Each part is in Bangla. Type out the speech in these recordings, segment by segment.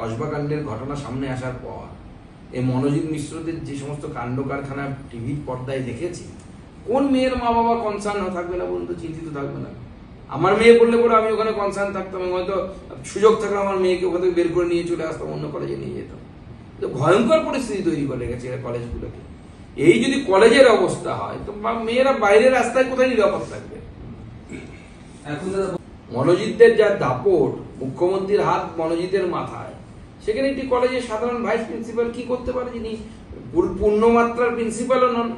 কসবা কাণ্ডের ঘটনা সামনে আসার পর এই মনোজিৎ মিশ্রদের যে সমস্ত কাণ্ড কারখানা টিভির পর্দায় দেখেছি, কোন মেয়ের মা বাবা কনসার্ন থাকবে না বন্ধু, চিন্তিত থাকবে না? আমার মেয়ে পড়লে পরে আমি ওখানে কনসার্ন থাকতাম, হয়তো সুযোগ থাকলে আমার মেয়েকে ওখান থেকে বের করে নিয়ে চলে আসতাম, অন্য কলেজে নিয়ে যেতাম। তো ভয়ঙ্কর পরিস্থিতি তৈরি করে গেছে কলেজগুলোকে। এই যদি কলেজের অবস্থা হয় তো মেয়েরা বাইরের রাস্তায় কোথায় নিরাপদ থাকবে? এখন মনোজিৎদের যা দাপট, মুখ্যমন্ত্রীর হাত মনোজিতের মাথায়, সেখানে একটি কলেজের সাধারণ ভাইস প্রিন্সিপাল কি করতে পারে? যিনি পূর্ণমাত্রার প্রিন্সিপালও নন,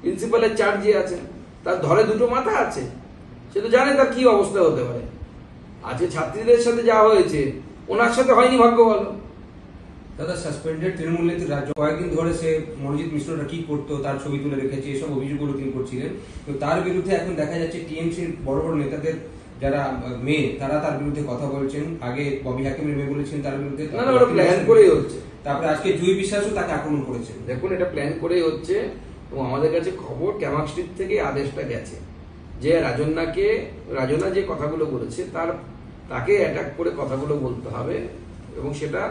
প্রিন্সিপালের চার্জে আছেন, তার ধরে দুটো মাথা আছে, সে তো জানে তার কি অবস্থা হতে পারে। আজকে ছাত্রীদের সাথে যা হয়েছে ওনার সাথে হয়নি, ভাগ্য ভালো। দাদা, সাসপেন্ডেড তৃণমূল নেত্রী রাজ্য কয়েকদিন ধরে সে মনোজিৎ মিশ্রটা কি করতো তার ছবি তুলে রেখেছে, এসব অভিযোগগুলো তিনি করছিলেন। তো তার বিরুদ্ধে এখন দেখা যাচ্ছে টিএমসির বড় বড় নেতাদের যারা মেয়ে তারা তার বিরুদ্ধে কথা বলছেন। আগে ববি হাকিমের মেয়ে বলেছেন তার বিরুদ্ধে, প্ল্যান করেই হচ্ছে। তারপরে আজকে জুই বিশ্বাসও তাকে আক্রমণ করেছেন। দেখুন, এটা প্ল্যান করেই হচ্ছে এবং আমাদের কাছে খবর ক্যামাক স্ট্রিট থেকে আদেশটা গেছে যে রাজনা যে কথাগুলো বলেছে তাকে অ্যাটাক করে কথাগুলো বলতে হবে, এবং সেটা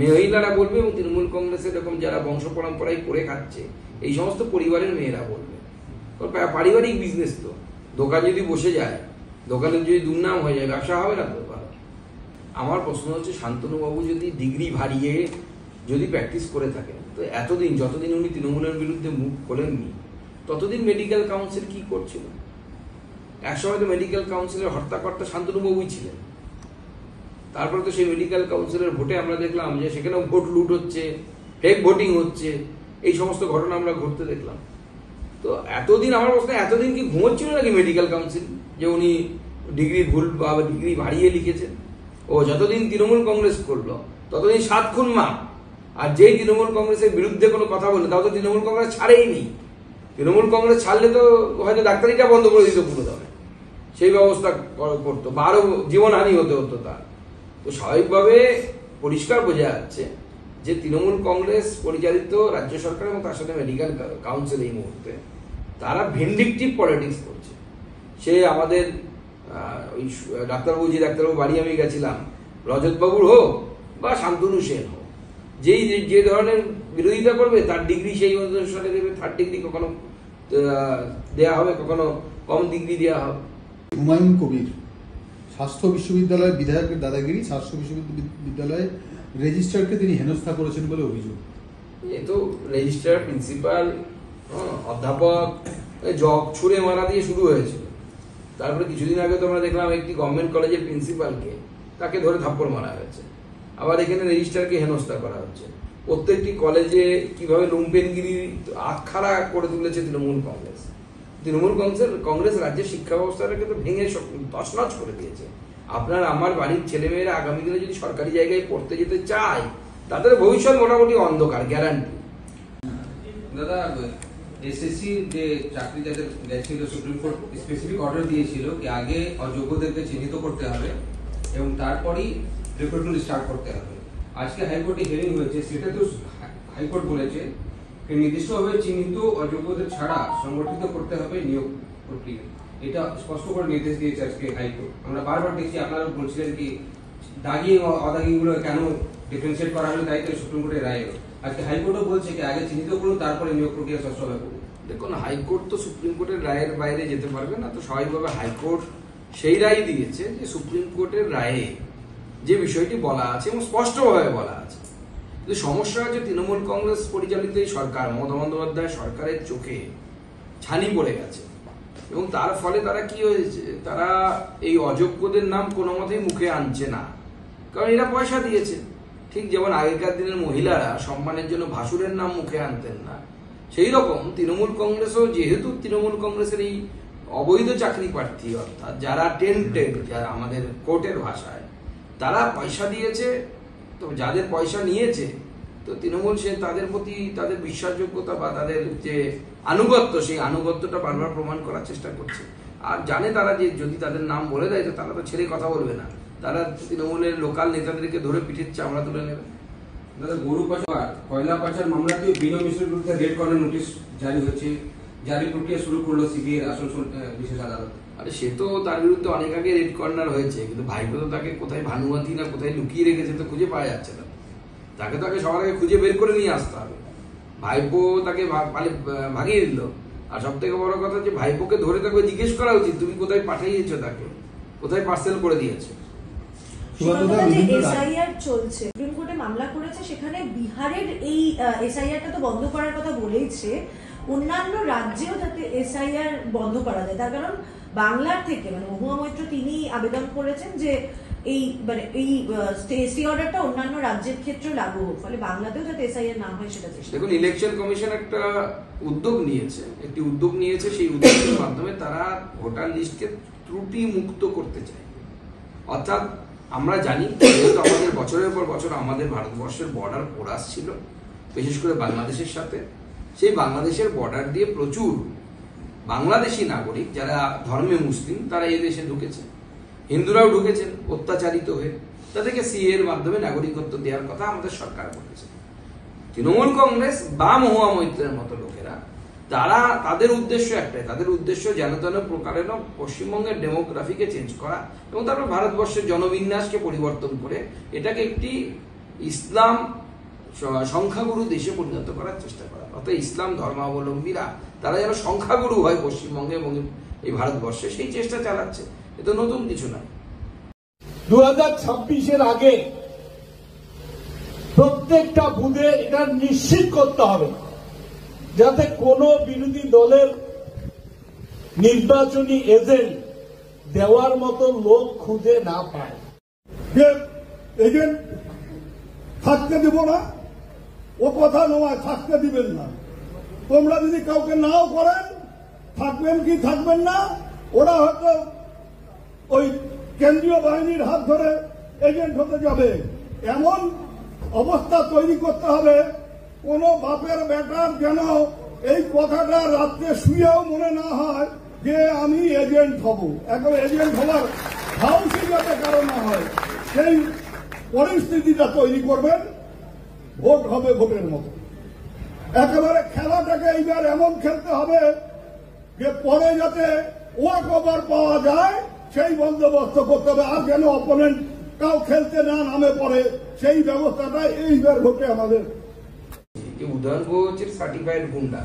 মহিলারা বলবে এবং তৃণমূল কংগ্রেসের এরকম যারা বংশ পরম্পরায় করে খাচ্ছে এই সমস্ত পরিবারের মেয়েরা বলবে। পারিবারিক বিজনেস তো, দোকান যদি বসে যায়, দোকানের যদি দুর্নাম হয়ে যায়, ব্যবসা হবে না তো। আমার প্রশ্ন হচ্ছে, শান্তনুবাবু যদি ডিগ্রি ভারিয়ে যদি প্র্যাকটিস করে থাকেন, তো এতদিন যতদিন উনি তৃণমূলের বিরুদ্ধে মুখ খোলেননি ততদিন মেডিকেল কাউন্সিল কি করছিল? একসময় তো মেডিকেল কাউন্সিলের হর্তাকর্তা শান্তনুবাবুই ছিলেন। তারপরে তো সেই মেডিকেল কাউন্সিলের ভোটে আমরা দেখলাম যে সেখানেও ভোট লুট হচ্ছে, ফেক ভোটিং হচ্ছে, এই সমস্ত ঘটনা আমরা ঘটতে দেখলাম। তো এতদিন আমার প্রশ্ন, এতদিন কি ঘুমোচ্ছিল নাকি মেডিকেল কাউন্সিল যে উনি ডিগ্রি ভুল বা ডিগ্রি বাড়িয়ে লিখেছেন? ও যতদিন তৃণমূল কংগ্রেস করলো ততদিন 7 খুন মা। আর যেই তৃণমূল কংগ্রেসের বিরুদ্ধে কোনো কথা বললো তাও তো তৃণমূল কংগ্রেস ছাড়েই নি। তৃণমূল কংগ্রেস ছাড়লে তো হয়তো ডাক্তারিটা বন্ধ করে দিত পুরো দমে, সেই ব্যবস্থা করতো বা আরো জীবনহানি হতে হতো তার। তো স্বাভাবিকভাবে পরিষ্কার বোঝা যাচ্ছে যে তৃণমূল কংগ্রেস পরিচালিত রাজ্য সরকার এবং তার সাথে মেডিকেল কাউন্সিল এই মুহূর্তে তারা ভিন্ডিকটিভ পলিটিক্স করছে। সে আমাদের ওই ডাক্তারবাবু বাড়ি আমি গেছিলাম, রজতবাবুর হোক বা শান্তনু সেন হোক, যে ধরনের বিরোধিতা করবে তার ডিগ্রি সেই অনুসারে দেবে। 3rd ডিগ্রি কখনো দেওয়া হবে, কখনো কম ডিগ্রি দেওয়া হবে। হুমায়ুন কবির স্বাস্থ্য বিশ্ববিদ্যালয়ের বিধায়কের দাদাগিরি, স্বাস্থ্য বিশ্ববিদ্যালয়ের রেজিস্ট্রারকে তিনি হেনস্থা করেছেন বলে অভিযোগ। এ তো রেজিস্ট্রার, প্রিন্সিপাল, অধ্যাপক জগ ছুড়ে মারা দিয়ে শুরু হয়েছিল। তারপরে কিছুদিন আগে তো আমরা দেখলাম একটি গভর্নমেন্ট কলেজের প্রিন্সিপালকে তাকে ধরে থাপ্পড় মারা হয়েছে। আবার এখানে রেজিস্ট্রারকে হেনস্থা করা হচ্ছে। প্রত্যেকটি কলেজে কিভাবে লুম্পেনগিরি আখাড়া করে তুলেছে তৃণমূল কংগ্রেস। কংগ্রেস রাজ্যের শিক্ষা ব্যবস্থাটাকে তো ভেঙে তছনছ করে দিয়েছে। আপনার আমার বাড়ির ছেলেমেয়েরা আগামী দিনে যদি সরকারি জায়গায় পড়তে যেতে চায়, তাদের ভবিষ্যৎ মোটামুটি অন্ধকার, গ্যারান্টি। দাদা, এসএসসি যে চাকরি যাদের গেছিল, সুপ্রিম কোর্ট স্পেসিফিক অর্ডার দিয়েছিল কি আগে অযোগ্যদেরকে চিহ্নিত করতে হবে এবং তারপরই রিক্রুটমেন্ট স্টার্ট করতে হবে। আজকে হাইকোর্টে হিয়ারিং হয়েছে, সেটা তো হাইকোর্ট বলেছে নির্দিষ্টভাবে চিহ্নিত অযোগ্যদের ছাড়া সংগঠিত করতে হবে নিয়োগ প্রক্রিয়া। এটা স্পষ্ট করে নির্দেশ দিয়েছে আজকে হাইকোর্ট। আমরা বারবার দেখছি, আপনারা বলছিলেন কি দাগি অদাগিগুলো কেন ডিফারেন্সিয়েট করা হলো, তাই তো সুপ্রিম কোর্টের রায়। আজকে হাইকোর্টও বলছে কি আগে চিহ্নিত করুন, তারপরে নিয়োগ প্রক্রিয়া স্বচ্ছভাবে করুন। দেখুন, হাইকোর্ট তো সুপ্রিম কোর্টের রায়ের বাইরে যেতে পারবে না। তো স্বাভাবিকভাবে হাইকোর্ট সেই রায় দিয়েছে যে সুপ্রিম কোর্টের রায়ে যে বিষয়টি বলা আছে এবং স্পষ্টভাবে বলা আছে। কিন্তু সমস্যা হচ্ছে তৃণমূল কংগ্রেস পরিচালিত এই সরকার, মমতা বন্দ্যোপাধ্যায় সরকারের চোখে ছানি পড়ে গেছে এবং তার ফলে তারা কি হয়েছে, তারা এই অযোগ্যদের নাম কোনো মতেই মুখে আনছে না, কারণ এরা পয়সা দিয়েছে। ঠিক যেমন আগেকার দিনের মহিলারা সম্মানের জন্য ভাসুরের নাম মুখে আনতেন না, সেই রকম তৃণমূল কংগ্রেসও, যেহেতু তৃণমূল কংগ্রেসের এই অবৈধ চাকরি প্রার্থী অর্থাৎ যারা টেন্টেড, যারা আমাদের কোর্টের ভাষায়, তারা পয়সা দিয়েছে। তো যাদের পয়সা নিয়েছে তো তৃণমূল সে তাদের প্রতি তাদের বিশ্বাসযোগ্যতা বা তাদের যে আনুগত্য, সেই আনুগত্যটা বারবার প্রমাণ করার চেষ্টা করছে। আর জানে তারা যে যদি তাদের নাম বলে দেয় তো তারা তো ছেড়ে কথা বলবে না, তারা তৃণমূলের লোকাল নেতাদেরকে ধরে পিঠের চামড়া তুলে নেবে। দাদা, গরু পাচার, কয়লা পাচার মামলাতেও বিনয় মিশ্রের বিরুদ্ধে রেড কর্নার নোটিশ জারি হচ্ছে, জারি প্রক্রিয়া শুরু করলো সিবিআই আসানসোল বিশেষ আদালত। আরে সে তো তার বিরুদ্ধে অনেক আগে রেড কর্নার হয়েছে, কিন্তু ভাইপো তো তাকে কোথায় ভানুয়াতি না কোথায় লুকিয়ে রেখেছে তো খুঁজে পাওয়া যাচ্ছে না। তাকে তো আগে সবার আগে খুঁজে বের করে নিয়ে আসতে হবে। ভাইপো তাকে ভাগিয়ে দিল, আর সব থেকে বড় কথা যে ভাইপোকে ধরে তাকে জিজ্ঞেস করা উচিত তুমি কোথায় পাঠিয়েছো, তাকে কোথায় পার্সেল করে দিয়েছো। এসআইআর চলছে, সুপ্রিম কোর্টে মামলা করেছে, সেখানে বিহারের এই এসআইআরটা তো বন্ধ করার কথা বলেইছে, অন্যান্য রাজ্যেও যাতে এসআইআর বন্ধ করা যায়। তার কারণ বাংলার থেকে মানে মহুয়া মৈত্র তিনি আবেদন করেছেন যে এই মানে এই স্টে অর্ডারটা অন্যান্য রাজ্যের ক্ষেত্রে লাগু হোক, ফলে বাংলাতেও যাতে এসআইআর না হয় সেটা চেষ্টা। দেখুন, ইলেকশন কমিশন একটা উদ্যোগ নিয়েছে, সেই উদ্যোগের মাধ্যমে তারা ভোটার লিস্টকে ত্রুটি মুক্ত করতে চায়। অর্থাৎ আমরা জানি যেহেতু আমাদের বছরের পর বছর আমাদের ভারতবর্ষের বর্ডার পোরাস ছিল, বিশেষ করে বাংলাদেশের সাথে, সেই বাংলাদেশের বর্ডার দিয়ে প্রচুর বাংলাদেশি নাগরিক যারা ধর্মে মুসলিম তারা এই দেশে ঢুকেছে, হিন্দুরাও ঢুকেছেন অত্যাচারিত হয়ে, তাদেরকে সিএ এর মাধ্যমে নাগরিকত্ব দেওয়ার কথা আমাদের সরকার বলেছে। তৃণমূল কংগ্রেস বা মহুয়া মৈত্রের মতো লোকেরা তাদের উদ্দেশ্য একটাই, তাদের উদ্দেশ্য যেন তেন প্রকারেণ পশ্চিমবঙ্গের ডেমোগ্রাফিকে চেঞ্জ করা এবং তারপর ভারতবর্ষের জনবিন্যাসকে পরিবর্তন করে এটাকে একটি ইসলাম সংখ্যাগুরু দেশে পরিণত করার চেষ্টা করা। অর্থাৎ ইসলাম ধর্মাবলম্বীরা তারা যেন সংখ্যাগুরু হয় পশ্চিমবঙ্গে এবং এই ভারতবর্ষে, সেই চেষ্টা চালাচ্ছে। এটা নতুন কিছু নয়। 2026-এর আগে প্রত্যেকটা বুথে এটা নিশ্চিত করতে হবে যাতে কোনো বিরোধী দলের নির্বাচনী এজেন্ট দেওয়ার মতো লোক খুঁজে না পায়। এজেন্ট থাকতে দেব না, ও কথা নয়, থাকতে দিবেন না। তোমরা যদি কাউকে নাও করেন, থাকবেন কি থাকবেন না, ওরা হয়তো ওই কেন্দ্রীয় বাহিনীর হাত ধরে এজেন্ট হতে যাবে। এমন অবস্থা তৈরি করতে হবে কোন বাপের বেটার যেন এই কথাটা রাত্রে শুয়েও মনে না হয় যে আমি এজেন্ট হব। একেবারে এজেন্ট হওয়ার সাহসী যাতে কারো না হয়, সেই পরিস্থিতিটা তৈরি করবেন। ভোট হবে ভোটের মতো, একেবারে খেলাটাকে এইবার এমন খেলতে হবে যে পরে যাতে ওয়াক ওভার পাওয়া যায় সেই বন্দোবস্ত করতে হবে, আর যেন অপোনেন্ট কাউ খেলতে না নামে পড়ে সেই ব্যবস্থাটা এইবার ভোটে আমাদের। উদয়ন গুহ হচ্ছে সার্টিফাইড গুন্ডা,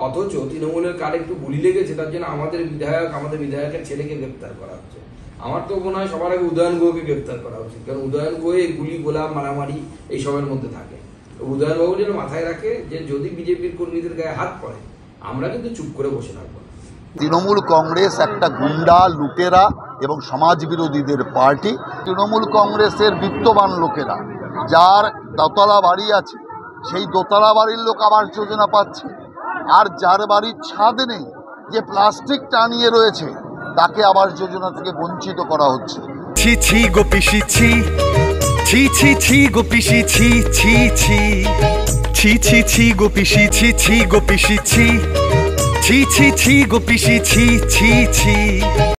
অথচ তৃণমূলের কার একটু গুলি লেগেছে তার জন্য আমাদের বিধায়কের ছেলেকে গ্রেপ্তার করা হচ্ছে। আমার তো মনে হয় সবার আগে উদয়ন গুহকে গ্রেপ্তার করা উচিত, কারণ উদয়ন গুহ গুলি গোলা মারামারি এইসবের মধ্যে থাকে। উদয়ন বাবু যেন মাথায় রাখে যে যদি বিজেপির কর্মীদের গায়ে হাত পড়ে আমরা কিন্তু চুপ করে বসে থাকবো। তৃণমূল কংগ্রেস একটা গুন্ডা, লুটেরা এবং সমাজ বিরোধীদের পার্টি। তৃণমূল কংগ্রেসের বিত্তবান লোকেরা, যার দোতলা বাড়ি আছে, সেই দোতলা বাড়ির লোক আবাস যোজনা পাচ্ছে, আর যার বাড়ির ছাদ নেই, যে প্লাস্টিক টানিয়ে রয়েছে, তাকে আবাস যোজনা থেকে বঞ্চিত করা হচ্ছে। ছি ছি গো পিসি ছি, ছি ছি ছি গো পিসি ছি, ছি ছি ছি ছি ছি গো পিসি ছি, ছি গো পিসি ছি, ছি ছি ছি গো পিসি ছি, ছি ছি।